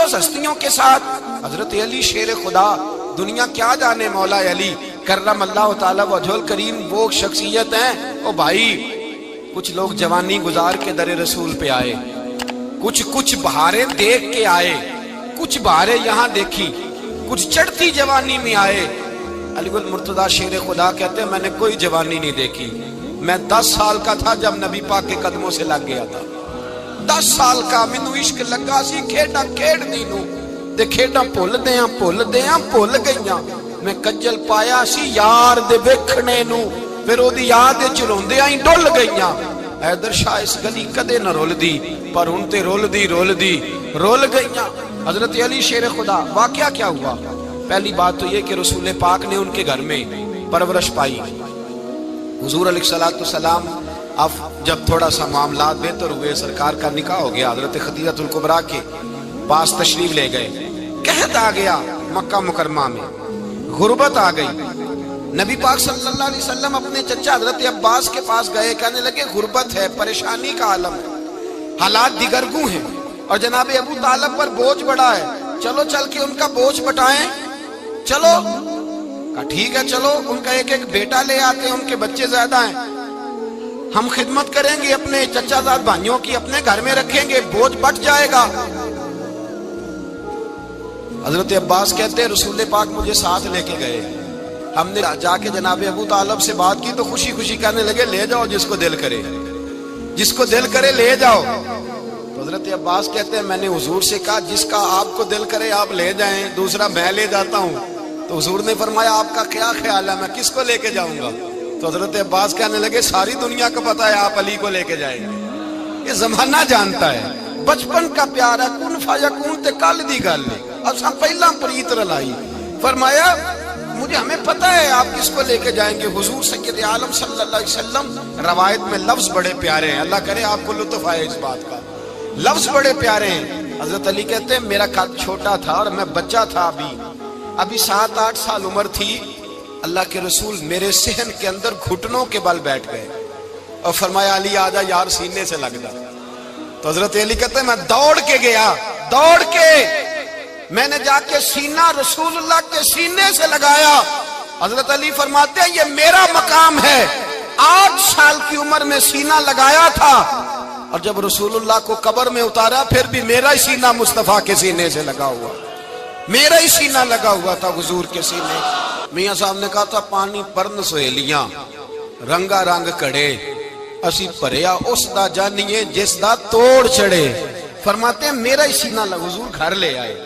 معزز ہستیوں کے ساتھ حضرت علی شیر خدا، دنیا کیا جانے مولا علی کرم اللہ تعالی وجہ الکریم وہ شخصیت ہیں۔ او بھائی کچھ لوگ جوانی گزار کے در رسول پہ آئے، کچھ بہاریں دیکھ کے آئے، کچھ بہاریں یہاں دیکھی، کچھ چڑھتی جوانی میں آئے۔ علی گل مرتضیٰ شیر خدا کہتے ہیں میں نے کوئی جوانی نہیں دیکھی، میں 10 سال کا تھا جب نبی پاک کے قدموں سے لگ گیا تھا، 10 سال کا مینوں عشق لگا سی، کھیڈاں کھیڈ دی نوں تے کھیڈاں بھول گئیاں، میں کجل پایا سی یار دے ویکھنے نوں، پھر او دی یاد وچ روندیاں ہی ڈل گئیاں۔ حیدر شاہ اس گلی کدے نہ رول دی، پر ہن تے رول گئیاں۔ حضرت علی شیر خدا، واقعہ کیا ہوا؟ پہلی بات تو یہ کہ رسول پاک نے ان کے گھر میں پرورش پائی۔ حضور علیہ السلام اب جب تھوڑا سا معاملات بہتر ہوئے، سرکار کا نکاح ہو گیا، حضرت خدیجہ الکبریٰ کے پاس تشریف لے گئے، قحط آ گیا مکہ مکرمہ میں، غربت آ گئی۔ نبی پاک صلی اللہ علیہ وسلم اپنے چچا حضرت عباس کے پاس گئے، کہنے لگے غربت ہے، پریشانی کا عالم ہے، حالات دیگرگوں ہیں، اور جناب ابو طالب پر بوجھ بڑا ہے، چلو چل کے ان کا بوجھ بٹائیں۔ چلو کہا ٹھیک ہے، چلو ان کا ایک بیٹا لے آتے ہیں، ان کے بچے زیادہ ہیں، ہم خدمت کریں گے اپنے چچا زاد بھائیوں کی، اپنے گھر میں رکھیں گے، بوجھ بٹ جائے گا۔ حضرت عباس کہتے ہیں رسول پاک مجھے ساتھ لے کے گئے، ہم نے جا کے جناب ابو طالب سے بات کی تو خوشی خوشی کہنے لگے لے جاؤ جس کو دل کرے لے جاؤ۔ تو حضرت عباس کہتے ہیں میں نے حضور سے کہا جس کا آپ کو دل کرے آپ لے جائیں، دوسرا میں لے جاتا ہوں۔ تو حضور نے فرمایا آپ کا کیا خیال ہے، میں کس کو لے کے جاؤں گا؟ تو حضرت عباس کہنے لگے ساری دنیا کو پتا ہے آپ علی کو لے کے جائیں گے، یہ زمانہ جانتا ہے، بچپن کا پیار ہے، کن فیکون تے کل دی گل ہے، اب سب پہلا پریت رلائی۔ فرمایا ہمیں پتہ ہے آپ کس کو لے کے جائیں گے، حضور سید عالم صلی اللہ علیہ وسلم۔ روایت میں لفظ بڑے پیارے ہیں، اللہ کرے آپ کو لطف آئے اس بات کا، لفظ بڑے پیارے ہیں۔ حضرت علی کہتے ہیں میرا قد چھوٹا تھا اور میں بچہ تھا، ابھی 7-8 سال عمر تھی، اللہ کے رسول میرے صحن کے اندر گھٹنوں کے بل بیٹھ گئے اور فرمایا علی آجا یار سینے سے لگ جا۔ تو حضرت علی کہتے ہیں میں دوڑ کے گیا، میں نے جا کے سینہ رسول اللہ کے سینے سے لگایا۔ حضرت علی فرماتے ہیں یہ میرا مقام ہے، 8 سال کی عمر میں سینہ لگایا تھا، اور جب رسول اللہ کو قبر میں اتارا پھر بھی میرا ہی سینہ مصطفیٰ کے سینے سے لگا ہوا، میرا ہی سینہ لگا ہوا تھا حضور کے سینے۔ میاں صاحب نے کہا تھا پانی پرن سہیلیاں رنگا رنگ کڑے، اسی پریا اس دا جانیے جس دا توڑ چڑے۔ فرماتے ہیں میرا ہی سینہ لگا، حضور گھر لے آئے۔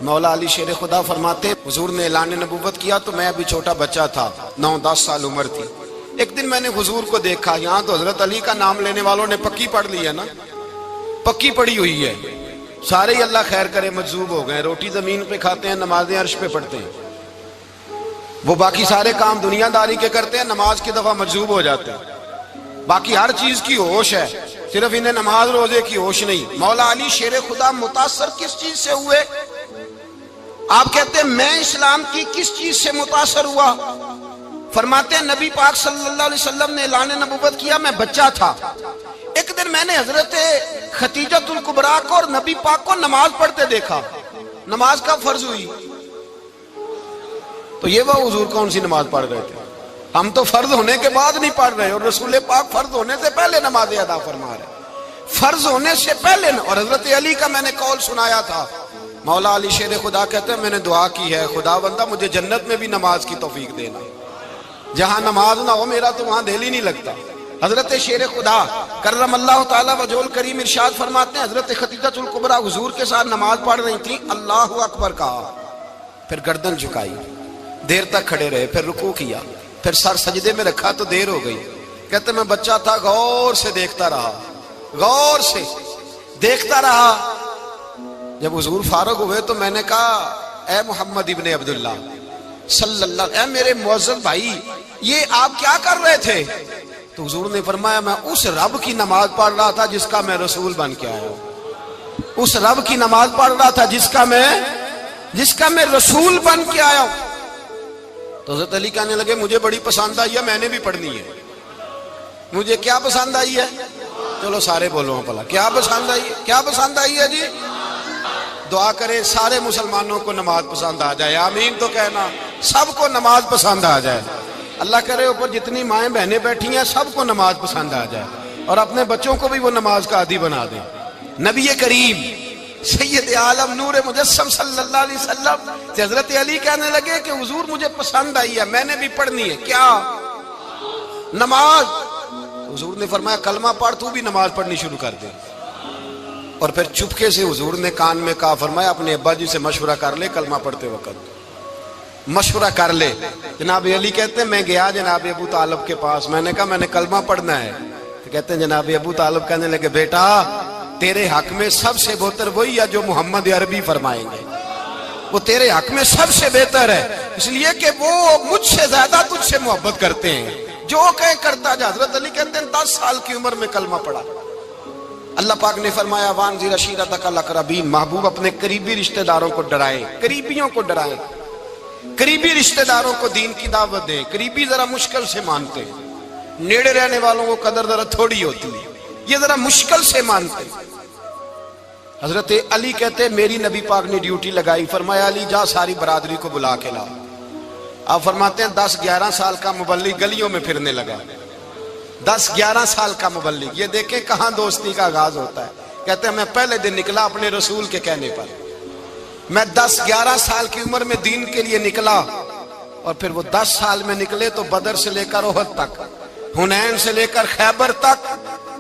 مولا علی شیر خدا فرماتے حضور نے اعلان نبوت کیا تو میں ابھی چھوٹا بچہ تھا، 9-10 سال عمر تھی۔ ایک دن میں نے حضور کو دیکھا، یہاں تو حضرت علی کا نام لینے والوں نے پکی پڑھ لی ہے نا، پکی پڑھی ہوئی ہے، سارے ہی اللہ خیر کرے مجذوب ہو گئے، روٹی زمین پہ کھاتے ہیں، نمازیں عرش پہ پڑھتے ہیں، وہ باقی سارے کام دنیا داری کے کرتے ہیں، نماز کی دفعہ مجذوب ہو جاتے ہیں، باقی ہر چیز کی ہوش ہے، صرف انہیں نماز روزے کی ہوش نہیں۔ مولا علی شیر خدا متاثر کس چیز سے ہوئے؟ آپ کہتے ہیں میں اسلام کی کس چیز سے متاثر ہوا؟ فرماتے ہیں نبی پاک صلی اللہ علیہ وسلم نے اعلان نبوت کیا، میں بچہ تھا، ایک دن میں نے حضرت خدیجہ الکبریٰ کو اور نبی پاک کو نماز پڑھتے دیکھا۔ نماز کب فرض ہوئی؟ تو یہ وہ حضور کون سی نماز پڑھ رہے تھے؟ ہم تو فرض ہونے کے بعد نہیں پڑھ رہے، اور رسول پاک فرض ہونے سے پہلے نماز ادا فرما رہے، فرض ہونے سے پہلے۔ اور حضرت علی کا میں نے قول سنایا تھا، مولا علی شیر خدا کہتے ہیں میں نے دعا کی ہے خدا بندہ مجھے جنت میں بھی نماز کی توفیق دینا، جہاں نماز نہ ہو میرا تو وہاں دل ہی نہیں لگتا۔ حضرت شیر خدا کرم اللہ تعالیٰ وجہ الکریم ارشاد فرماتے ہیں حضرت خدیجہ الکبریٰ حضور کے ساتھ نماز پڑھ رہی تھی، اللہ اکبر کہا، پھر گردن جھکائی، دیر تک کھڑے رہے، پھر رکوع کیا، پھر سر سجدے میں رکھا تو دیر ہو گئی۔ کہتے میں بچہ تھا، غور سے دیکھتا رہا، جب حضور فارغ ہوئے تو میں نے کہا اے محمد ابن عبداللہ صلی اللہ، اے میرے معزز بھائی یہ آپ کیا کر رہے تھے؟ تو حضور نے فرمایا میں اس رب کی نماز پڑھ رہا تھا جس کا میں رسول بن کے آیا ہوں، اس رب کی نماز پڑھ رہا تھا جس کا میں رسول بن کے آیا ہوں۔ تو حضرت علی کہنے لگے مجھے بڑی پسند آئی ہے، میں نے بھی پڑھنی ہے۔ مجھے کیا پسند آئی ہے؟ چلو سارے بولو بھلا کیا پسند آئی ہے؟ کیا پسند آئی ہے جی؟ دعا کرے سارے مسلمانوں کو نماز پسند آ جائے، آمین تو کہنا، سب کو نماز پسند آ جائے۔ اللہ کرے اوپر جتنی مائیں بہنیں بیٹھی ہیں سب کو نماز پسند آ جائے، اور اپنے بچوں کو بھی وہ نماز کا عادی بنا دیں۔ نبی کریم سید عالم نور مجسم صلی اللہ علیہ وسلم سے حضرت علی کہنے لگے کہ حضور مجھے پسند آئی ہے، میں نے بھی پڑھنی ہے، کیا؟ نماز۔ حضور نے فرمایا کلمہ پڑھ، تو بھی نماز پڑھنی شروع کر دے۔ اور پھر چپکے سے حضور نے کان میں کہا، فرمایا اپنے ابا جی سے مشورہ کر لے کلمہ پڑھتے وقت، مشورہ کر لے۔ جناب علی کہتے ہیں میں گیا جناب ابو طالب کے پاس، میں نے کہا میں نے کلمہ پڑھنا ہے، تو کہتے ہیں جناب ابو طالب کہنے لگے بیٹا تیرے حق میں سب سے بہتر وہی ہے جو محمد عربی فرمائیں گے، وہ تیرے حق میں سب سے بہتر ہے، اس لیے کہ وہ مجھ سے زیادہ تجھ سے محبت کرتے ہیں، جو کہے کرتا جا۔ حضرت علی کہتے ہیں 10 سال کی عمر میں کلمہ پڑھا۔ اللہ پاک نے فرمایا وانذر عشیرتک الاقربین، محبوب اپنے قریبی رشتہ داروں کو ڈرائیں، قریبیوں کو ڈرائیں، قریبی رشتہ داروں کو دین کی دعوت دیں۔ قریبی ذرا مشکل سے مانتے، نیڑے رہنے والوں کو قدر ذرا تھوڑی ہوتی ہے، یہ ذرا مشکل سے مانتے۔ حضرت علی کہتے ہیں میری نبی پاک نے ڈیوٹی لگائی، فرمایا علی جا ساری برادری کو بلا کے لا۔ آپ فرماتے ہیں 10-11 سال کا مبلغ گلیوں میں پھرنے لگا، 10-11 سال کا مبلغ، یہ دیکھیں کہاں دوستی کا آغاز ہوتا ہے۔ کہتے ہیں میں پہلے دن نکلا اپنے رسول کے کہنے پر، میں 10-11 سال کی عمر میں دین کے لیے نکلا، اور پھر وہ 10 سال میں نکلے تو بدر سے لے کر احد تک، حنین سے لے کر خیبر تک،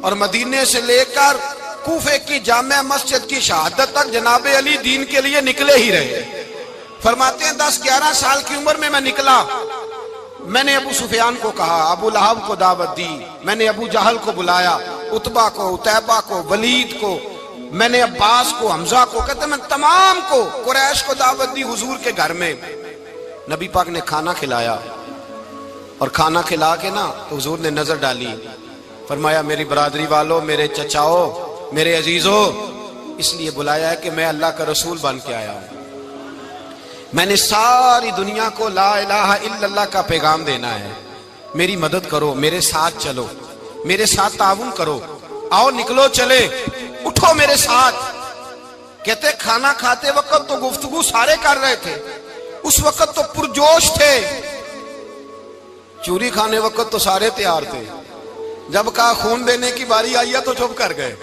اور مدینے سے لے کر کوفے کی جامع مسجد کی شہادت تک جناب علی دین کے لیے نکلے ہی رہے۔ فرماتے ہیں 10-11 سال کی عمر میں نکلا، میں نے ابو سفیان کو کہا، ابو لہب کو دعوت دی، میں نے ابو جہل کو بلایا، عتبہ کو، عتیبہ کو، ولید کو، میں نے عباس کو، حمزہ کو، کہتے ہیں میں تمام کو، قریش کو دعوت دی حضور کے گھر میں۔ نبی پاک نے کھانا کھلایا، اور کھانا کھلا کے نا تو حضور نے نظر ڈالی، فرمایا میری برادری والوں، میرے چچاؤ، میرے عزیزوں، اس لیے بلایا ہے کہ میں اللہ کا رسول بن کے آیا ہوں، میں نے ساری دنیا کو لا الہ الا اللہ کا پیغام دینا ہے، میری مدد کرو، میرے ساتھ چلو، میرے ساتھ تعاون کرو، آؤ نکلو چلے، اٹھو میرے ساتھ۔ کہتے کھانا کھاتے وقت تو گفتگو سارے کر رہے تھے، اس وقت تو پرجوش تھے، چوری کھانے وقت تو سارے تیار تھے، جب کہا خون دینے کی باری آئی ہے تو چپ کر گئے،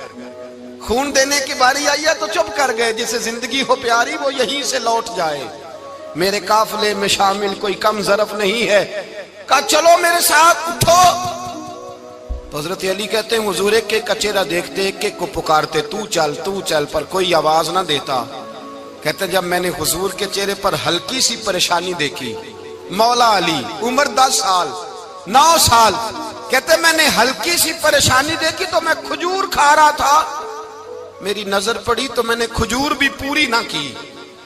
خون دینے کی باری آئی ہے تو چپ کر گئے، جسے زندگی ہو پیاری وہ یہیں سے لوٹ جائے، میرے قافلے میں شامل کوئی کم ظرف نہیں ہے، کہا چلو میرے ساتھ اٹھو۔ تو حضرت علی کہتے ہیں حضور ایک ایک کا چہرہ دیکھتے، ایک ایک کو پکارتے، تو چل، پر کوئی آواز نہ دیتا۔ کہتے ہیں جب میں نے حضور کے چہرے پر ہلکی سی پریشانی دیکھی، مولا علی عمر 10 سال 9 سال، کہتے ہیں میں نے ہلکی سی پریشانی دیکھی تو میں کھجور کھا رہا تھا، میری نظر پڑی تو میں نے کھجور بھی پوری نہ کی،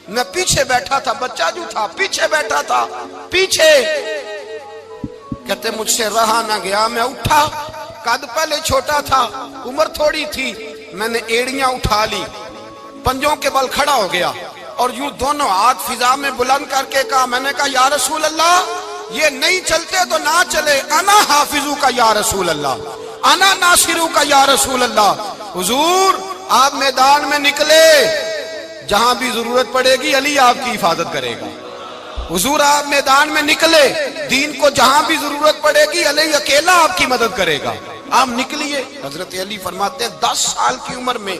میں پیچھے بیٹھا تھا، بچہ جو تھا پیچھے بیٹھا تھا، پیچھے۔ کہتے مجھ سے رہا نہ گیا، میں اٹھا، قد پہلے چھوٹا تھا، عمر تھوڑی تھی، میں نے ایڑیاں اٹھا لی، پنجوں کے بل کھڑا ہو گیا، اور یوں دونوں ہاتھ فضا میں بلند کر کے کہا، میں نے کہا یا رسول اللہ یہ نہیں چلتے تو نہ چلے، انا حافظو کا یا رسول اللہ، انا ناصرو کا یا رسول اللہ۔ حضور آپ میدان میں نکلے، جہاں بھی ضرورت پڑے گی علی آپ کی حفاظت کرے گا۔ حضور آپ میدان میں نکلے، دین کو جہاں بھی ضرورت پڑے گی علی اکیلا آپ کی مدد کرے گا، آپ نکلیے۔ حضرت علی فرماتے ہیں 10 سال کی عمر میں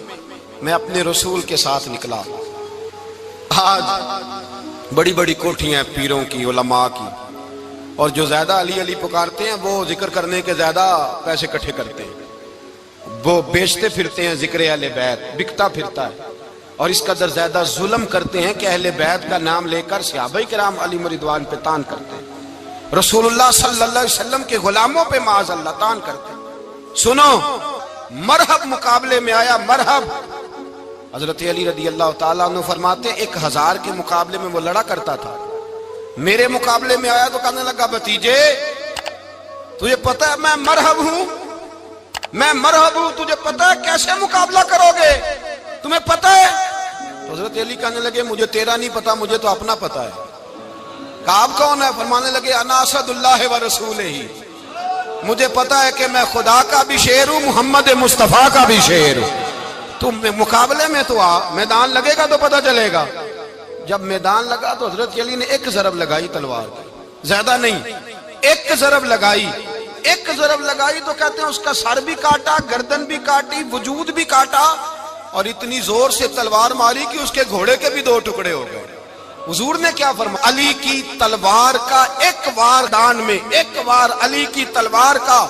میں اپنے رسول کے ساتھ نکلا۔ آج بڑی بڑی کوٹھیاں پیروں کی، علماء کی، اور جو زیادہ علی علی پکارتے ہیں وہ ذکر کرنے کے زیادہ پیسے اکٹھے کرتے ہیں، وہ بیچتے پھرتے ہیں، ذکر اہل بیت بکتا پھرتا ہے، اور اس قدر زیادہ ظلم کرتے ہیں کہ اہل بیت کا نام لے کر صحابہ کرام علی رضوان پہ تان کرتے ہیں، رسول اللہ صلی اللہ علیہ وسلم کے غلاموں پہ معاذ اللہ تان کرتے ہیں۔ سنو، مرحب مقابلے میں آیا، مرحب۔ حضرت علی رضی اللہ تعالیٰ عنہ فرماتے 1000 کے مقابلے میں وہ لڑا کرتا تھا، میرے مقابلے میں آیا تو کہنے لگا بھتیجے تجھے پتہ ہے میں مرحب ہوں، میں مرحب ہوں، تجھے پتہ ہے کیسے مقابلہ کرو گے، تمہیں پتہ ہے؟ تو حضرت علی کہنے لگے مجھے تیرا نہیں پتا، مجھے تو اپنا پتا ہے۔ کہا آپ کون ہے؟ فرمانے لگے انا اسد اللہ و رسولہ، مجھے پتا ہے کہ میں خدا کا بھی شیر ہوں، محمد مصطفیٰ کا بھی شیر ہوں۔ تم مقابلے میں تو آ، میدان لگے گا تو پتہ چلے گا۔ جب میدان لگا تو حضرت علی نے ایک ضرب لگائی تلوار کی، زیادہ نہیں، ایک ضرب لگائی۔ ایک ضرب لگائی تو کہتے ہیں اس کا سر بھی کاٹا، گردن بھی کاٹی، وجود بھی کاٹا، اور اتنی زور سے تلوار ماری کہ اس کے گھوڑے کے بھی 2 ٹکڑے ہو گئے۔ حضور نے کیا فرمایا؟ علی کی تلوار کا ایک وار دان میں، ایک وار علی کی تلوار کا،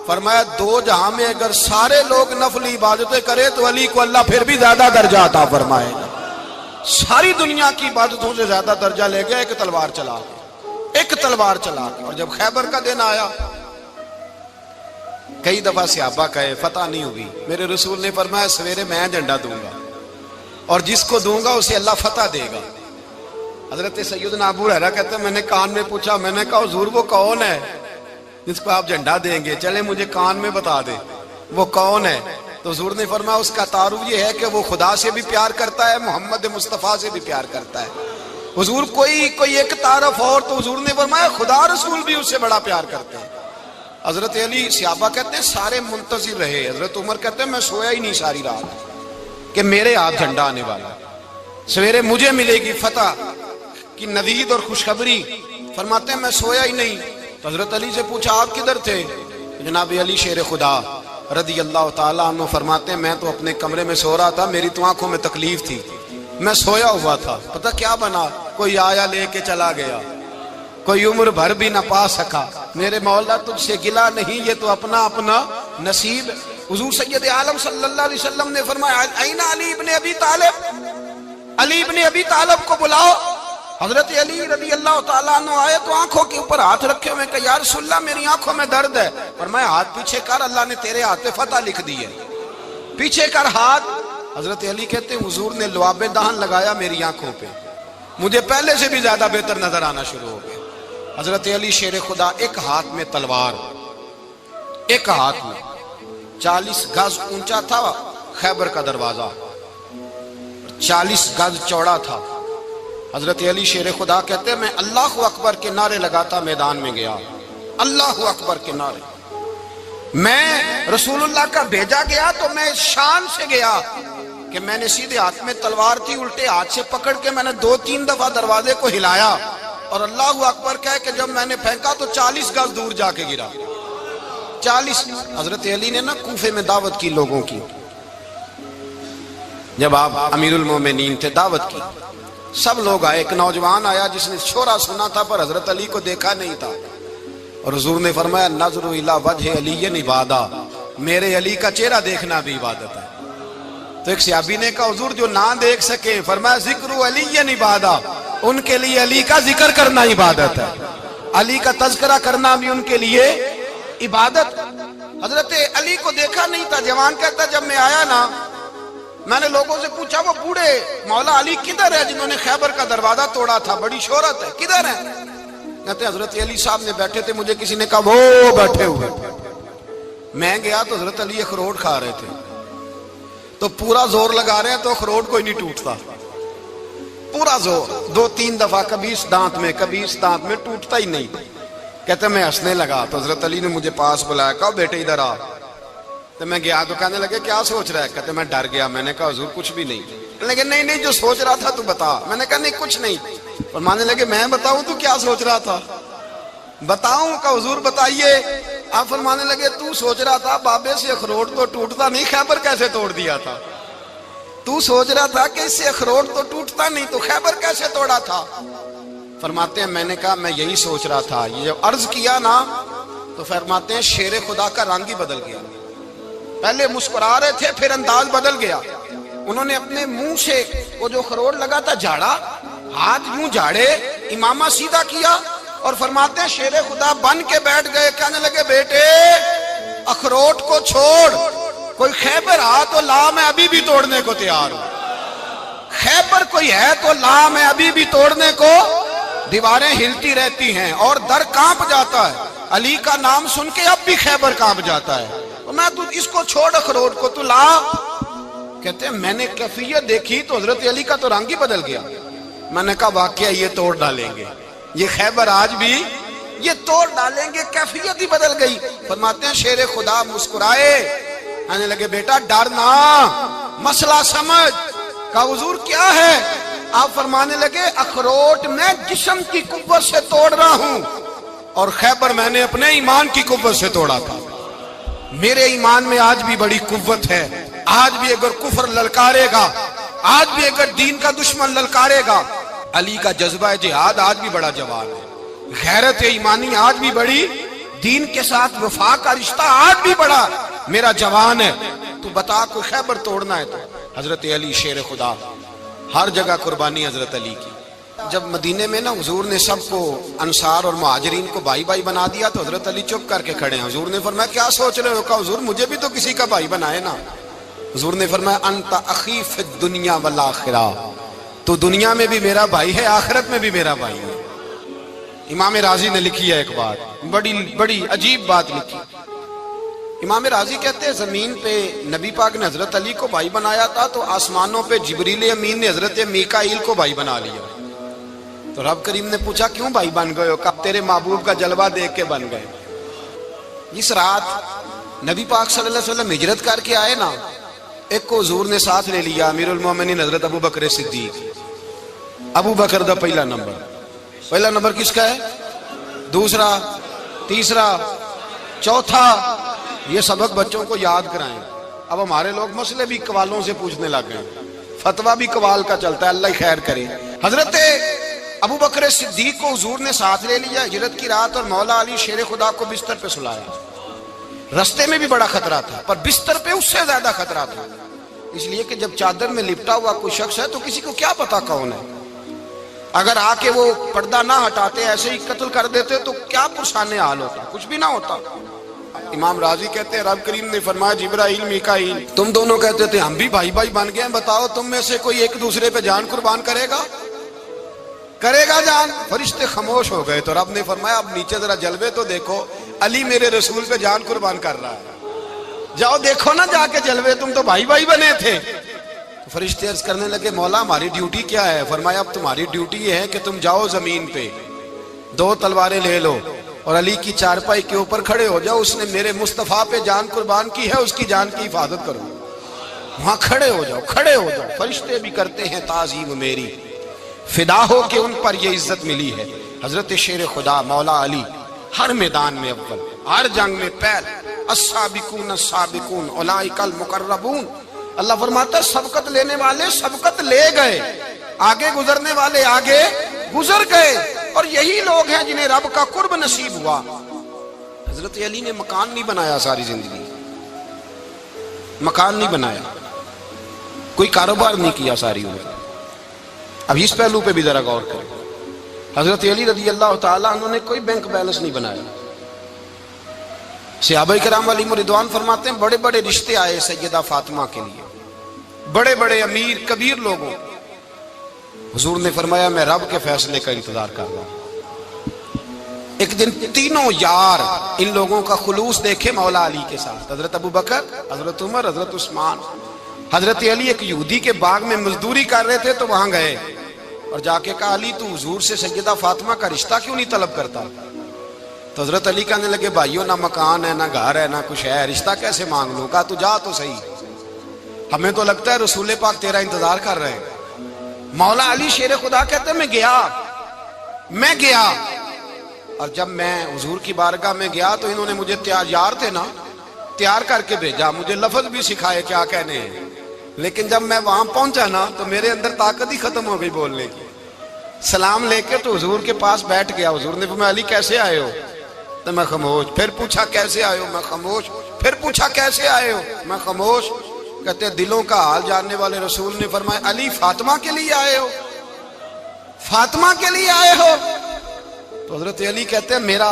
فرمایا 2 جہاں میں اگر سارے لوگ نفل عبادتیں کرے تو علی کو اللہ پھر بھی زیادہ درجہ عطا فرمائے گا۔ ساری دنیا کی عبادتوں سے زیادہ درجہ لے گیا ایک تلوار چلا کے، ایک تلوار چلا کے۔ اور جب خیبر کا دن آیا، کئی دفعہ صحابہ کہے فتح نہیں ہوئی، میرے رسول نے فرمایا سویرے میں جھنڈا دوں گا اور جس کو دوں گا اسے اللہ فتح دے گا۔ حضرت سیدنا ابو ہریرہ کہتے ہیں میں نے کان میں پوچھا، میں نے کہا حضور وہ کون ہے جس کو آپ جھنڈا دیں گے؟ چلے مجھے کان میں بتا دے وہ کون ہے۔ تو حضور نے فرمایا اس کا تعارف یہ ہے کہ وہ خدا سے بھی پیار کرتا ہے، محمد مصطفیٰ سے بھی پیار کرتا ہے۔ حضور کوئی ایک تعارف اور، تو حضور نے فرمایا خدا رسول بھی اس سے بڑا پیار کرتے ہیں۔ حضرت علی، صحابہ کہتے ہیں سارے منتظر رہے۔ حضرت عمر کہتے ہیں میں سویا ہی نہیں ساری رات کہ میرے ہاتھ جھنڈا آنے والا، سویرے مجھے ملے گی فتح کی نوید اور خوشخبری۔ فرماتے ہیں میں سویا ہی نہیں۔ تو حضرت علی سے پوچھا آپ کدھر تھے؟ جناب علی شیر خدا رضی اللہ تعالیٰ عنہ فرماتے ہیں میں تو اپنے کمرے میں سو رہا تھا، میری تو آنکھوں میں تکلیف تھی، میں سویا ہوا تھا، پتہ کیا بنا؟ کوئی آیا لے کے چلا گیا، کوئی عمر بھر بھی نہ پا سکا۔ میرے مولا تجھ سے گلا نہیں، یہ تو اپنا اپنا نصیب۔ حضور سید عالم صلی اللہ علیہ وسلم نے فرمایا این علی ابن ابی طالب، علی ابن ابی طالب کو بلاؤ۔ حضرت علی رضی اللہ تعالیٰ عنہ آئے تو آنکھوں کے اوپر ہاتھ رکھے ہوئے کہ یا رسول اللہ میری آنکھوں میں درد ہے۔ فرمایا ہاتھ پیچھے کر، اللہ نے تیرے ہاتھ پہ فتح لکھ دی ہے، پیچھے کر ہاتھ۔ حضرت علی کہتے ہیں حضور نے لعاب دہن لگایا میری آنکھوں پہ، مجھے پہلے سے بھی زیادہ بہتر نظر آنا شروع ہو گیا۔ حضرت علی شیر خدا، ایک ہاتھ میں تلوار، ایک ہاتھ میں 40 گز اونچا تھا خیبر کا دروازہ، 40 گز چوڑا تھا۔ حضرت علی شیر خدا کہتے ہیں میں اللہ اکبر کے نعرے لگاتا میدان میں گیا، اللہ اکبر کے نعرے۔ میں رسول اللہ کا بھیجا گیا تو میں شان سے گیا کہ میں نے سیدھے ہاتھ میں تلوار تھی، الٹے ہاتھ سے پکڑ کے میں نے 2-3 دفعہ دروازے کو ہلایا اور اللہ اکبر کہہ کہ جب میں نے پھینکا تو 40 گز دور جا کے گرا، 40۔ حضرت علی نے نا کوفے میں دعوت کی لوگوں کی، جب آپ امیر المومنین تھے، دعوت کی، سب لوگ آئے۔ ایک نوجوان آیا جس نے شورا سنا تھا پر حضرت علی کو دیکھا نہیں تھا، اور حضور نے فرمایا نظر الی وجہ علی عبادہ، میرے علی کا چہرہ دیکھنا بھی عبادت ہے۔ تو ایک صحابی نے کہا حضور جو نہ دیکھ سکے، فرمایا ذکر علی عبادہ، ان کے لیے علی کا ذکر کرنا عبادت ہے، علی کا تذکرہ کرنا بھی ان کے لیے عبادت۔ حضرت علی کو دیکھا نہیں تھا۔ جوان کہتا جب میں آیا نا، میں نے لوگوں سے پوچھا وہ بوڑھے مولا علی کدھر ہے جنہوں نے خیبر کا دروازہ توڑا تھا، بڑی شہرت ہے، کدھر ہے؟ کہتے حضرت علی صاحب نے بیٹھے تھے، مجھے کسی نے کہا وہ بیٹھے ہوئے۔ میں گیا تو حضرت علی اخروٹ کھا رہے تھے، تو پورا زور لگا رہے ہیں تو اخروٹ کوئی نہیں ٹوٹتا، پورا زور 2-3 دفعہ، کبھی اس دانت میں کبھی اس دانت میں، ٹوٹتا ہی نہیں۔ کہتے میں ہنسنے لگا تو حضرت علی نے مجھے پاس بلایا، کہا بیٹے ادھر آ۔ تو میں گیا تو کہنے لگے کیا سوچ رہا ہے؟ کہتے میں ڈر گیا۔ میں نے کہا حضور کچھ بھی نہیں۔ لیکن نہیں جو سوچ رہا تھا تو بتا۔ میں نے کہا نہیں کچھ نہیں۔ فرمانے لگے میں بتاؤں تو کیا سوچ رہا تھا؟ بتاؤں؟ کہ حضور بتائیے۔ آپ فرمانے لگے تو سوچ رہا تھا بابے سے اخروٹ تو ٹوٹتا نہیں، خیبر کیسے توڑ دیا تھا؟ تو سوچ رہا تھا کہ اس سے اخروٹ تو ٹوٹتا نہیں تو خیبر کیسے توڑا تھا؟ فرماتے ہیں میں نے کہا میں یہی سوچ رہا تھا۔ یہ جب عرض کیا نا تو فرماتے ہیں شیر خدا کا رنگ ہی بدل گیا، پہلے مسکرا رہے تھے پھر انداز بدل گیا۔ انہوں نے اپنے منہ سے وہ جو خروٹ لگا تھا جھاڑا، ہاتھ یوں جھاڑے، امامہ سیدھا کیا اور فرماتے ہیں شیر خدا بن کے بیٹھ گئے۔ کہنے لگے بیٹے اخروٹ کو چھوڑ، کوئی خیبر آ تو لا، میں ابھی بھی توڑنے کو تیار ہوں۔ خیبر کوئی ہے تو لا، میں ابھی بھی توڑنے کو۔ دیواریں ہلتی رہتی ہیں اور در کانپ جاتا ہے، علی کا نام سن کے اب بھی خیبر کانپ جاتا ہے۔ میں تو اس کو چھوڑ اخروٹ کو تو لا۔ کہتے ہیں میں نے کیفیت دیکھی تو حضرت علی کا تو رنگ ہی بدل گیا۔ میں نے کہا واقعہ یہ توڑ ڈالیں گے، یہ خیبر آج بھی یہ توڑ ڈالیں گے، کیفیت ہی بدل گئی۔ فرماتے ہیں شیر خدا مسکرائے، کہنے لگے بیٹا ڈر نہ، مسئلہ سمجھ۔ کہا حضور کیا ہے؟ آپ فرمانے لگے اخروٹ میں جسم کی قوت سے توڑ رہا ہوں اور خیبر میں نے اپنے ایمان کی قوت سے توڑا تھا۔ میرے ایمان میں آج بھی بڑی قوت ہے، آج بھی اگر کفر للکارے گا، آج بھی اگر دین کا دشمن للکارے گا، علی کا جذبہ جہاد آج بھی بڑا جوان ہے، غیرت ایمانی آج بھی بڑی، دین کے ساتھ وفا کا رشتہ آج بھی بڑا میرا جوان ہے۔ تو بتا کوئی خیبر توڑنا ہے تو حضرت علی شیر خدا، ہر جگہ قربانی حضرت علی کی۔ جب مدینے میں نا حضور نے سب کو انصار اور مہاجرین کو بھائی بھائی بنا دیا تو حضرت علی چپ کر کے کھڑے ہیں۔ حضور نے فرمایا کیا سوچ رہے ہو؟ کہا حضور مجھے بھی تو کسی کا بھائی بنائے نا۔ حضور نے فرمایا انت اخی فی الدنیا والآخرہ، تو دنیا میں بھی میرا بھائی ہے، آخرت میں بھی میرا بھائی ہے۔ امام راضی نے لکھی ہے ایک بات، بڑی عجیب بات لکھی۔ امام راضی کہتے ہیں زمین پہ نبی پاک نے حضرت علی کو بھائی بنایا تھا تو آسمانوں پہ جبریل امین نے حضرت میکائیل کو بھائی بنا لیا۔ تو رب کریم نے پوچھا کیوں بھائی بن گئے ہو؟ کہا تیرے محبوب کا جلوہ دیکھ کے بن گئے۔ اس رات نبی پاک صلی اللہ علیہ وسلم ہجرت کر کے آئے نا، ایک کو حضور نے ساتھ لے لیا، امیر المومنین حضرت ابو بکر صدیق۔ ابو بکر دا پہلا نمبر کس کا ہے؟ دوسرا، تیسرا، چوتھا۔ یہ سبق بچوں کو یاد کرائیں۔ اب ہمارے لوگ مسئلے بھی قوالوں سے پوچھنے لگ گئے، فتویٰ بھی قوال کا چلتا ہے، اللہ ہی خیر کرے۔ حضرت ابو بکر صدیق کو حضور نے ساتھ لے لیا ہجرت کی رات، اور مولا علی شیر خدا کو بستر پہ سلایا۔ رستے میں بھی بڑا خطرہ تھا پر بستر پہ اس سے زیادہ خطرہ تھا، اس لیے کہ جب چادر میں لپٹا ہوا کوئی شخص ہے تو کسی کو کیا پتا کون ہے، اگر آ کے وہ پردہ نہ ہٹاتے ایسے ہی قتل کر دیتے تو کیا پرسان حال ہوتا، کچھ بھی نہ ہوتا۔ امام راضی کہتے ہیں رب کریم نے فرمایا جبرائیل میکائیل تم دونوں کہتے تھے ہم بھی بھائی بھائی بن گئے ہیں، بتاؤ تم میں سے کوئی ایک دوسرے پہ جان قربان کرے گا جان؟ فرشتے خاموش ہو گئے تو رب نے فرمایا اب نیچے ذرا جلوے تو دیکھو، علی میرے رسول پہ جان قربان کر رہا ہے، جاؤ دیکھو نا جا کے جلوے، تم تو بھائی بھائی بنے تھے۔ فرشتے عرض کرنے لگے مولا ہماری ڈیوٹی کیا ہے؟ فرمایا اب تمہاری ڈیوٹی یہ ہے کہ تم جاؤ زمین پہ 2 تلواریں لے لو اور علی کی چارپائی کے اوپر کھڑے ہو جاؤ، اس نے میرے مصطفیٰ پہ جان قربان کی ہے، اس کی جان کی حفاظت کرو۔ وہاں کھڑے ہو جاؤ۔ فرشتے بھی کرتے ہیں تعظیم میری، فدا ہو کہ ان پر یہ عزت ملی ہے۔ حضرت شیر خدا مولا علی ہر میدان میں اول، ہر جنگ میں پہل، السابقون السابقون اولئک المقربون۔ اللہ فرماتا ہے سبقت لینے والے سبقت لے گئے، آگے گزرنے والے آگے گزر گئے، اور یہی لوگ ہیں جنہیں رب کا قرب نصیب ہوا۔ حضرت علی نے مکان نہیں بنایا، ساری زندگی مکان نہیں بنایا، کوئی کاروبار نہیں کیا ساری عمر۔ اب اس پہلو پہ بھی ذرا غور کریں، حضرت علی رضی اللہ تعالیٰ انہوں نے کوئی بینک بیلنس نہیں بنایا۔ صحابہ کرام علیہم رضوان فرماتے ہیں بڑے بڑے رشتے آئے سیدہ فاطمہ کے لیے، بڑے بڑے امیر کبیر لوگوں، حضور نے فرمایا میں رب کے فیصلے کا انتظار کر رہا ہوں۔ ایک دن تینوں یار ان لوگوں کا خلوص دیکھے مولا علی کے ساتھ، حضرت ابو بکر، حضرت عمر، حضرت عثمان۔ حضرت علی ایک یہودی کے باغ میں مزدوری کر رہے تھے تو وہاں گئے اور جا کے کہا علی تو حضور سے سیدہ فاطمہ کا رشتہ کیوں نہیں طلب کرتا؟ تو حضرت علی کہنے لگے بھائیو نہ مکان ہے نہ گھر ہے نہ کچھ ہے، رشتہ کیسے مانگ لوں؟ کہا تو جا تو صحیح، ہمیں تو لگتا ہے رسول پاک تیرا انتظار کر رہے ہیں۔ مولا علی شیر خدا کہتے ہیں میں گیا اور جب میں حضور کی بارگاہ میں گیا تو انہوں نے مجھے یار تھے نا تیار کر کے بھیجا، مجھے لفظ بھی سکھائے کیا کہنے ہیں، لیکن جب میں وہاں پہنچا نا تو میرے اندر طاقت ہی ختم ہو گئی بولنے کی۔ سلام لے کے تو حضور کے پاس بیٹھ گیا، حضور نے فرمایا علی کیسے آئے ہو؟ تو میں خاموش، پھر پوچھا کیسے آئے ہو؟ میں خاموش، پھر پوچھا کیسے آئے ہو؟ میں خاموش۔ کہتے ہیں دلوں کا حال جاننے والے رسول نے فرمایا علی فاطمہ کے لیے آئے ہو؟ فاطمہ کے لیے آئے ہو؟ تو حضرت علی کہتے ہیں میرا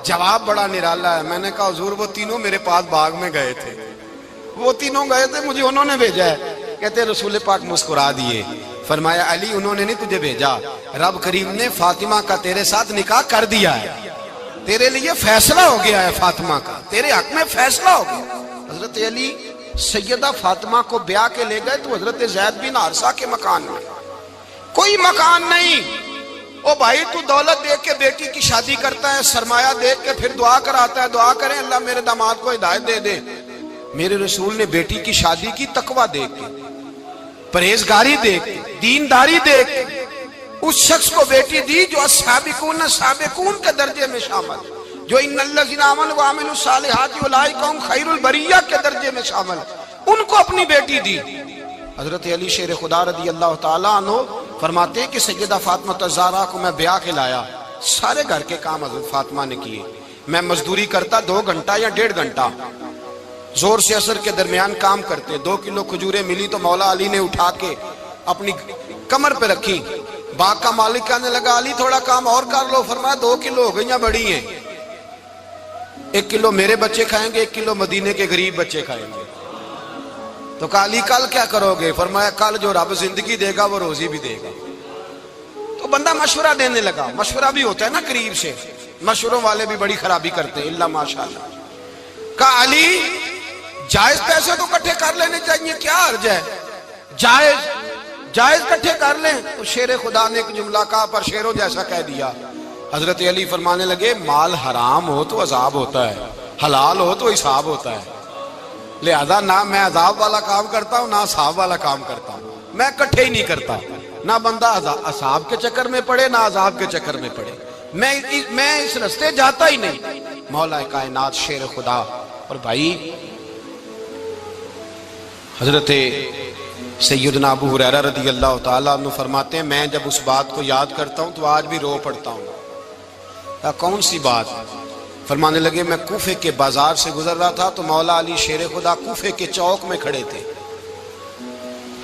جواب بڑا نرالا ہے۔ میں نے کہا حضور وہ تینوں میرے پاس باغ میں گئے تھے، وہ تینوں گئے تھے، مجھے انہوں نے بھیجا ہے۔ کہتے ہیں رسول پاک مسکرا دیے، فرمایا علی انہوں نے نہیں تجھے بھیجا، رب کریم نے فاطمہ کا تیرے ساتھ نکاح کر دیا ہے، تیرے لیے فیصلہ ہو گیا ہے، فاطمہ کا تیرے حق میں فیصلہ ہو گیا۔ حضرت علی سیدہ فاطمہ کو بیاہ کے لے گئے تو حضرت زید بن حارثہ کے مکان میں، کوئی مکان نہیں۔ او بھائی تو دولت دیکھ کے بیٹی کی شادی کرتا ہے، سرمایہ دیکھ کے پھر دعا کراتا ہے، دعا کریں اللہ میرے داماد کو ہدایت دے دے۔ میرے رسول نے بیٹی کی شادی کی تقویٰ دیکھ کے، پرہیزگاری دیکھ کے، دینداری دیکھ کے اس شخص کو بیٹی دی جو السابقون سابقون کے درجے میں شامل، جو ان الذین آمنوا وعملوا الصالحات اولئک هم خیر البریہ کے درجے میں شامل، ان کو اپنی بیٹی دی۔ حضرت علی شیر خدا رضی اللہ تعالیٰ عنہ فرماتے ہیں کہ سیدہ فاطمہ الزہرا کو میں بیاہ کے لایا، سارے گھر کے کام حضرت فاطمہ نے کیے، میں مزدوری کرتا 2 گھنٹہ یا 1.5 گھنٹہ، زور سے عصر کے درمیان کام کرتے، 2 کلو کھجوریں ملی تو مولا علی نے اٹھا کے اپنی کمر پہ رکھی، باغ کا مالک کہنے لگا علی تھوڑا کام اور کر لو، فرمایا 2 کلو ہو گئی یا بڑی ہیں، 1 کلو میرے بچے کھائیں گے، 1 کلو مدینے کے غریب بچے کھائیں گے۔ تو کہا علی کل کیا کرو گے؟ فرمایا کل جو رب زندگی دے گا وہ روزی بھی دے گا۔ تو بندہ مشورہ دینے لگا، مشورہ بھی ہوتا ہے نا قریب سے، مشوروں والے بھی بڑی خرابی کرتے ہیں اللہ ماشاءاللہ۔ کہا علی جائز پیسے تو کٹھے کر لینے چاہیے، کیا عرض ہے، جائز کٹھے کر لیں۔ تو شیر خدا نے ایک جملہ کہا پر شیروں جیسا کہہ دیا۔ حضرت علی فرمانے لگے مال حرام ہو تو عذاب ہوتا ہے، حلال ہو تو حساب ہوتا ہے، لہذا نہ میں عذاب والا کام کرتا ہوں نہ حساب والا کام کرتا ہوں، میں کٹھے ہی نہیں کرتا، نہ بندہ حساب کے چکر میں پڑے نہ عذاب کے چکر میں پڑے، میں اس رستے جاتا ہی نہیں۔ مولا کائنات شیر خدا۔ اور بھائی حضرت سیدنا ابو ہریرہ رضی اللہ تعالیٰ عنہ فرماتے ہیں میں جب اس بات کو یاد کرتا ہوں تو آج بھی رو پڑتا ہوں۔ کون سی بات؟ فرمانے لگے میں کوفے کے بازار سے گزر رہا تھا تو مولا علی شیر خدا کوفے کے چوک میں کھڑے تھے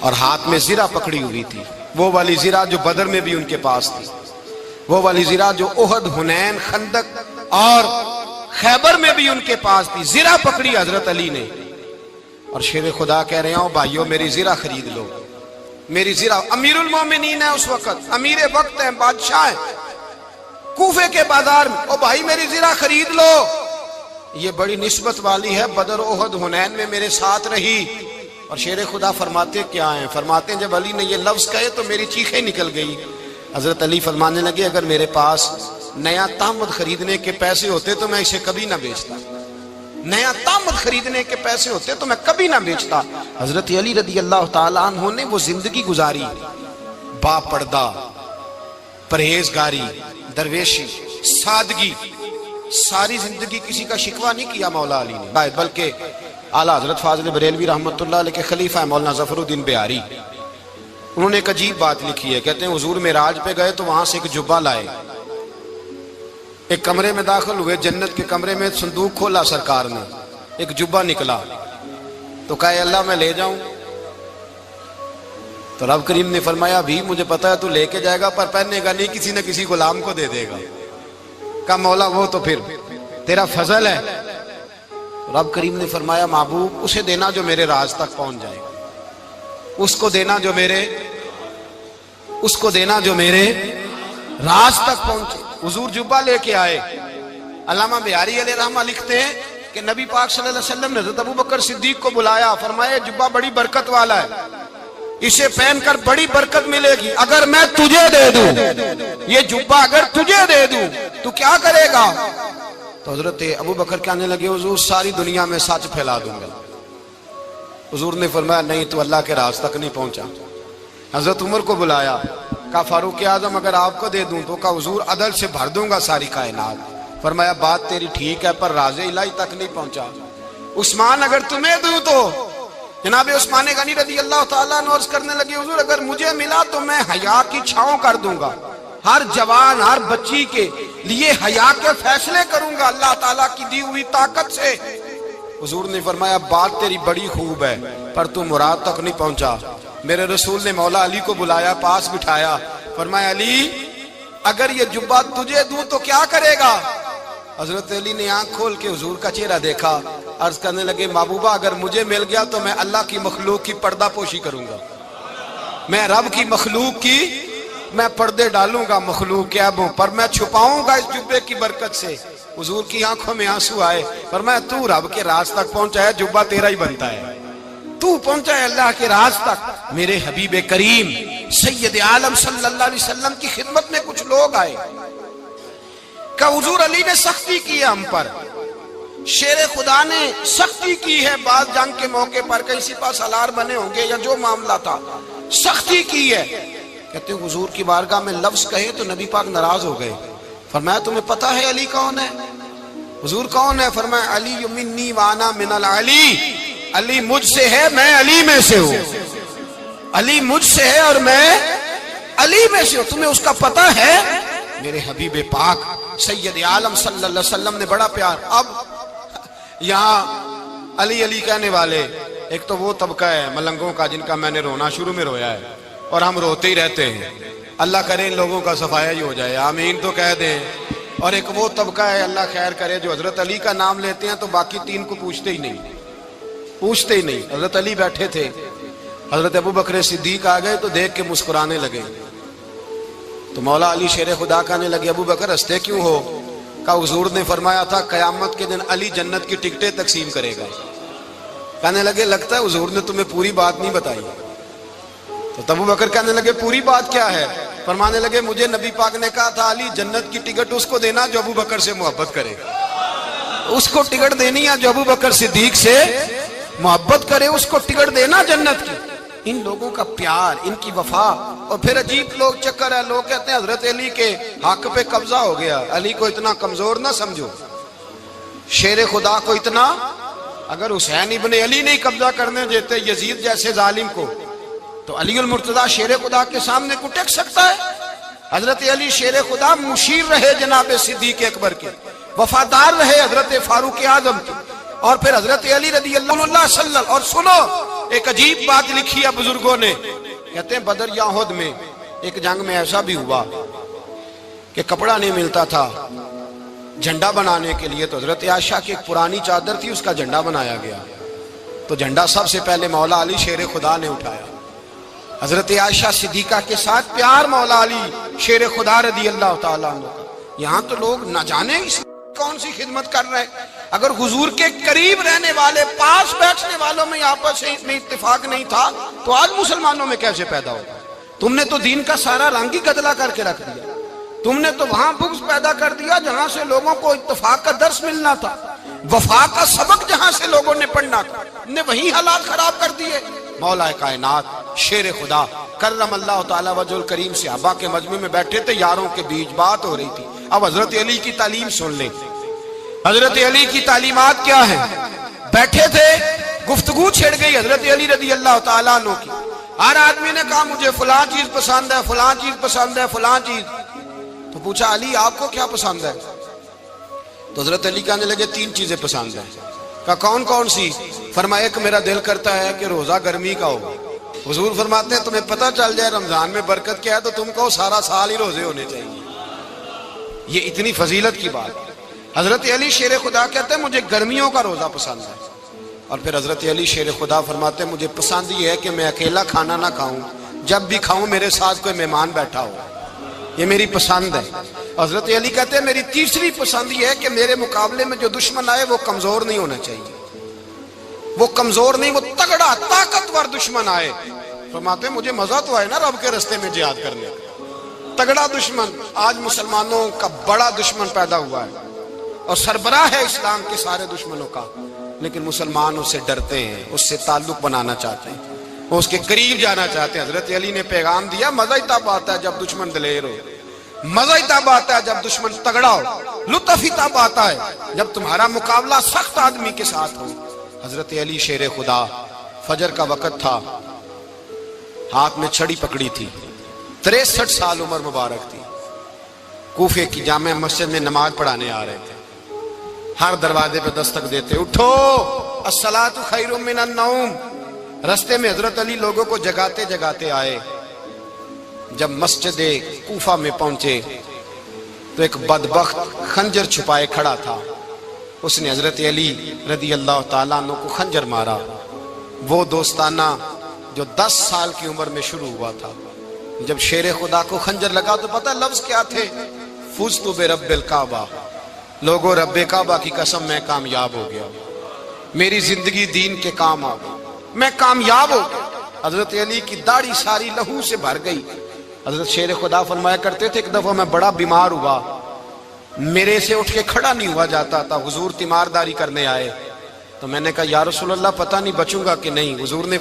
اور ہاتھ میں زرہ پکڑی ہوئی تھی، وہ والی زرہ جو بدر میں بھی ان کے پاس تھی، وہ والی زرہ جو احد، حنین، خندق اور خیبر میں بھی ان کے پاس تھی، زرہ پکڑی حضرت علی نے اور شیر خدا کہہ رہے ہیں بھائیو میری زرہ خرید لو، میری زرہ۔ امیر المومنین ہے اس وقت، امیر وقت ہے، بادشاہ ہے، کوفے کے بازار میں، او بھائی میری زرہ خرید لو، یہ بڑی نسبت والی ہے، بدر، احد، حنین میں میرے ساتھ رہی۔ اور شیر خدا فرماتے کیا ہیں؟ فرماتے ہیں جب علی نے یہ لفظ کہے تو میری چیخیں نکل گئی۔ حضرت علی فرمانے لگے اگر میرے پاس نیا تامد خریدنے کے پیسے ہوتے تو میں اسے کبھی نہ بیچتا، نیا تامد خریدنے کے پیسے ہوتے تو میں کبھی نہ بیچتا۔ حضرت علی رضی اللہ تعالیٰ عنہ نے وہ زندگی گزاری، با پردہ، پرہیزگاری، درویشی، سادگی، ساری زندگی کسی کا شکوہ نہیں کیا مولا علی نے، بلکہ اعلیٰ حضرت فاضل بریلوی رحمۃ اللہ علیہ کے خلیفہ مولانا ظفر الدین بہاری، انہوں نے ایک عجیب بات لکھی ہے، کہتے ہیں حضور معراج پہ گئے تو وہاں سے ایک جبہ لائے، ایک کمرے میں داخل ہوئے، جنت کے کمرے میں صندوق کھولا سرکار نے، ایک جبہ نکلا تو کہا اے اللہ میں لے جاؤں؟ تو رب کریم نے فرمایا ابھی مجھے پتا ہے تو لے کے جائے گا پر پہنے گا نہیں، کسی نہ کسی غلام کو دے دے گا۔ کہا مولا وہ تو پھر تیرا فضل ہے۔ رب کریم نے فرمایا محبوب اسے دینا جو میرے راز تک پہنچ جائے، اس کو دینا جو میرے راز تک پہنچے۔ حضور جبہ لے کے آئے۔ علامہ بہاری علیہ رحمہ لکھتے ہیں کہ نبی پاک صلی اللہ علیہ وسلم نے حضرت ابوبکر صدیق کو بلایا، فرمایا جبہ بڑی برکت والا ہے، اسے پہن کر بڑی برکت ملے گی، اگر میں تجھے دے دوں، یہ جبہ اگر تجھے دے دوں تو کیا کرے گا؟ تو حضرت ابوبکر کہنے لگے حضور ساری دنیا میں سچ پھیلا دوں گا۔ حضور نے فرمایا نہیں تو اللہ کے راز تک نہیں پہنچا۔ حضرت عمر کو بلایا، کہا فاروق اعظم اگر آپ کو دے دوں تو کہا حضور عدل سے بھر دوں گا ساری کائنات۔ فرمایا بات تیری ٹھیک ہے پر راز الہی تک نہیں پہنچا۔ عثمان اگر تمہیں دوں تو جناب عثمان غنی رضی اللہ تعالیٰ عنہ عرض کرنے لگے حضور اگر مجھے ملا تو میں حیا کی چھاؤں کر دوں گا، ہر جوان ہر بچی کے لیے حیا کے فیصلے کروں گا اللہ تعالیٰ کی دی ہوئی طاقت سے۔ حضور نے فرمایا بات تیری بڑی خوب ہے پر تو مراد تک نہیں پہنچا۔ میرے رسول نے مولا علی کو بلایا، پاس بٹھایا، فرمایا علی اگر یہ جبہ تجھے دوں تو کیا کرے گا؟ حضرت علی نے آنکھ کھول کے حضور کا چہرہ دیکھا، عرض کرنے لگے محبوبہ اگر مجھے مل گیا تو میں اللہ کی مخلوق کی پردہ پوشی کروں گا، میں رب کی مخلوق کی میں پردے ڈالوں گا مخلوق کے عیبوں پر، میں چھپاؤں گا اس جبے کی برکت سے۔ حضور کی آنکھوں میں آنسو آئے، فرمایا تو رب کے راز تک پہنچا ہے، جبہ تیرا ہی بنتا ہے، تو پہنچا ہے اللہ کے راز تک۔ میرے حبیب کریم سید عالم صلی اللہ علیہ وسلم کی خدمت میں کچھ لوگ آئے کہ حضور علی نے سختی کی ہے ہم پر، شیر خدا نے سختی کی ہے، بعض جنگ کے موقع پر کہیں سپہ سالار بنے ہوں گے یا جو معاملہ تھا، سختی کی ہے. کہتے ہیں حضور کی بارگاہ میں لفظ کہے تو نبی پاک ناراض ہو گئے. فرمایا تمہیں پتا ہے علی کون ہے؟ حضور کون ہے؟ فرمایا علی منی وانا من العلی، علی مجھ سے ہے میں علی میں سے ہوں. علی مجھ سے ہے اور میں علی میں سے ہوں. تمہیں اس کا پتہ ہے؟ میرے حبیب پاک سید عالم صلی اللہ علیہ وسلم نے بڑا پیار. اب یہاں علی علی کہنے والے ایک تو وہ طبقہ ہے ملنگوں کا جن کا میں نے رونا شروع میں رویا ہے اور ہم روتے ہی رہتے ہیں. اللہ کرے ان لوگوں کا صفایا ہی ہو جائے، آمین تو کہہ دیں. اور ایک وہ طبقہ ہے اللہ خیر کرے جو حضرت علی کا نام لیتے ہیں تو باقی تین کو پوچھتے ہی نہیں. حضرت علی بیٹھے تھے، حضرت ابو بکر صدیق آ گئے تو دیکھ کے مسکرانے لگے. تو مولا علی شیر خدا کہنے لگے ابو بکر ہنستے کیوں ہو؟ کہا حضور نے فرمایا تھا قیامت کے دن علی جنت کی ٹکٹیں تقسیم کرے گا. کہنے لگے لگتا ہے حضور نے تمہیں پوری بات نہیں بتائی. تو ابو بکر کہنے لگے پوری بات کیا ہے؟ فرمانے لگے مجھے نبی پاک نے کہا تھا علی جنت کی ٹکٹ اس کو دینا جو ابو بکر سے محبت کرے. اس کو ٹکٹ دینی ہے جو ابو بکر صدیق سے محبت کرے، اس کو ٹکٹ دینا جنت کی. ان لوگوں کا پیار، ان کی وفا. اور پھر عجیب لوگ چکر ہے، لوگ کہتے ہیں حضرت علی کے حق پہ قبضہ ہو گیا. علی کو اتنا کمزور نہ سمجھو، شیر خدا کو اتنا. اگر حسین ابن علی نہیں قبضہ کرنے دیتے یزید جیسے ظالم کو تو علی المرتضیٰ شیر خدا کے سامنے کو ٹک سکتا ہے؟ حضرت علی شیر خدا مشیر رہے جناب صدیق اکبر کے، وفادار رہے حضرت فاروق اعظم کے، اور پھر حضرت علی رضی اللہ صلی اللہ. اور سنو ایک عجیب بات لکھی ہے بزرگوں نے، کہتے ہیں بدر یا احد میں ایک جنگ میں ایسا بھی ہوا کہ کپڑا نہیں ملتا تھا جھنڈا بنانے کے لیے. تو حضرت عائشہ کی ایک پرانی چادر تھی، اس کا جھنڈا بنایا گیا. تو جھنڈا سب سے پہلے مولا علی شیر خدا نے اٹھایا. حضرت عائشہ صدیقہ کے ساتھ پیار مولا علی شیر خدا رضی اللہ تعالیٰ عنہ. یہاں تو لوگ نہ جانے اس کون سی خدمت کر رہے ہیں. اگر حضور کے قریب رہنے والے پاس بیٹھنے والوں میں آپس میں اتفاق نہیں تھا تو آج مسلمانوں میں کیسے پیدا ہوگا؟ تم نے تو دین کا سارا رنگ ہی گدلا کر کے رکھ دیا. تم نے تو وہاں بغض پیدا کر دیا جہاں سے لوگوں کو اتفاق کا درس ملنا تھا، وفا کا سبق جہاں سے لوگوں نے پڑھنا تھا، نے وہی حالات خراب کر دیے. مولا کائنات شیر خدا کرم اللہ تعالیٰ وجہ الکریم صحابہ کے مجمع میں بیٹھے تھے، یاروں کے بیچ بات ہو رہی تھی. اب حضرت علی کی تعلیم سن لیں. حضرت علی کی تعلیمات کیا ہیں؟ بیٹھے تھے، گفتگو چھڑ گئی حضرت علی رضی اللہ تعالیٰ عنہ کی. ہر آدمی نے کہا مجھے فلاں چیز پسند ہے، فلاں چیز پسند ہے، فلاں چیز. تو پوچھا علی آپ کو کیا پسند ہے؟ تو حضرت علی کہنے لگے تین چیزیں پسند ہیں. کہا کون کون سی؟ فرمایا ایک میرا دل کرتا ہے کہ روزہ گرمی کا ہو. حضور فرماتے ہیں تمہیں پتہ چل جائے رمضان میں برکت کیا ہے تو تم کہو سارا سال ہی روزے ہونے چاہیے. یہ اتنی فضیلت کی بات. حضرت علی شیر خدا کہتے ہیں مجھے گرمیوں کا روزہ پسند ہے. اور پھر حضرت علی شیر خدا فرماتے ہیں مجھے پسند یہ ہے کہ میں اکیلا کھانا نہ کھاؤں، جب بھی کھاؤں میرے ساتھ کوئی مہمان بیٹھا ہو، یہ میری پسند ہے. حضرت علی کہتے ہیں میری تیسری پسند یہ ہے کہ میرے مقابلے میں جو دشمن آئے وہ کمزور نہیں ہونا چاہیے، وہ کمزور نہیں، وہ تگڑا طاقتور دشمن آئے. فرماتے ہیں مجھے مزہ تو آئے نا رب کے رستے میں جہاد کرنے کا. تگڑا دشمن، آج مسلمانوں کا بڑا دشمن پیدا ہوا ہے اور سربراہ ہے اسلام کے سارے دشمنوں کا، لیکن مسلمان اس سے ڈرتے ہیں، اس سے تعلق بنانا چاہتے ہیں، وہ اس کے قریب جانا چاہتے ہیں. حضرت علی نے پیغام دیا مزہ ہی تب آتا ہے جب دشمن دلیر ہو، مزہ ہی تب آتا ہے جب دشمن تگڑا ہو، لطف ہی تب آتا ہے جب تمہارا مقابلہ سخت آدمی کے ساتھ ہو. حضرت علی شیر خدا، فجر کا وقت تھا، ہاتھ میں چھڑی پکڑی تھی، 63 سال عمر مبارک تھی. کوفے کی جامع مسجد میں نماز پڑھانے آ رہے تھے. ہر دروازے پہ دستک دیتے اٹھو الصلاۃ خیر من النوم. رستے میں حضرت علی لوگوں کو جگاتے جگاتے آئے. جب مسجد کوفہ میں پہنچے تو ایک بدبخت خنجر چھپائے کھڑا تھا. اس نے حضرت علی رضی اللہ تعالیٰ عنہ کو خنجر مارا. وہ دوستانہ جو 10 سال کی عمر میں شروع ہوا تھا. جب شیر خدا کو خنجر لگا تو پتہ لفظ کیا تھے؟ فزت برب الکعبہ. لوگوں رب کعبہ کی قسم میں کامیاب ہو گیا، میری زندگی دین کے کام آ گئی، میں کامیاب ہو گیا. حضرت علی کی داڑھی ساری لہو سے بھر گئی. حضرت شیر خدا فرمایا کرتے تھے ایک دفعہ میں بڑا بیمار ہوا، میرے سے اٹھ کے کھڑا نہیں ہوا جاتا تھا. حضور تیمارداری کرنے آئے تو میں نے کہا یا رسول اللہ پتہ نہیں بچوں گا کہ نہیں. حضور نے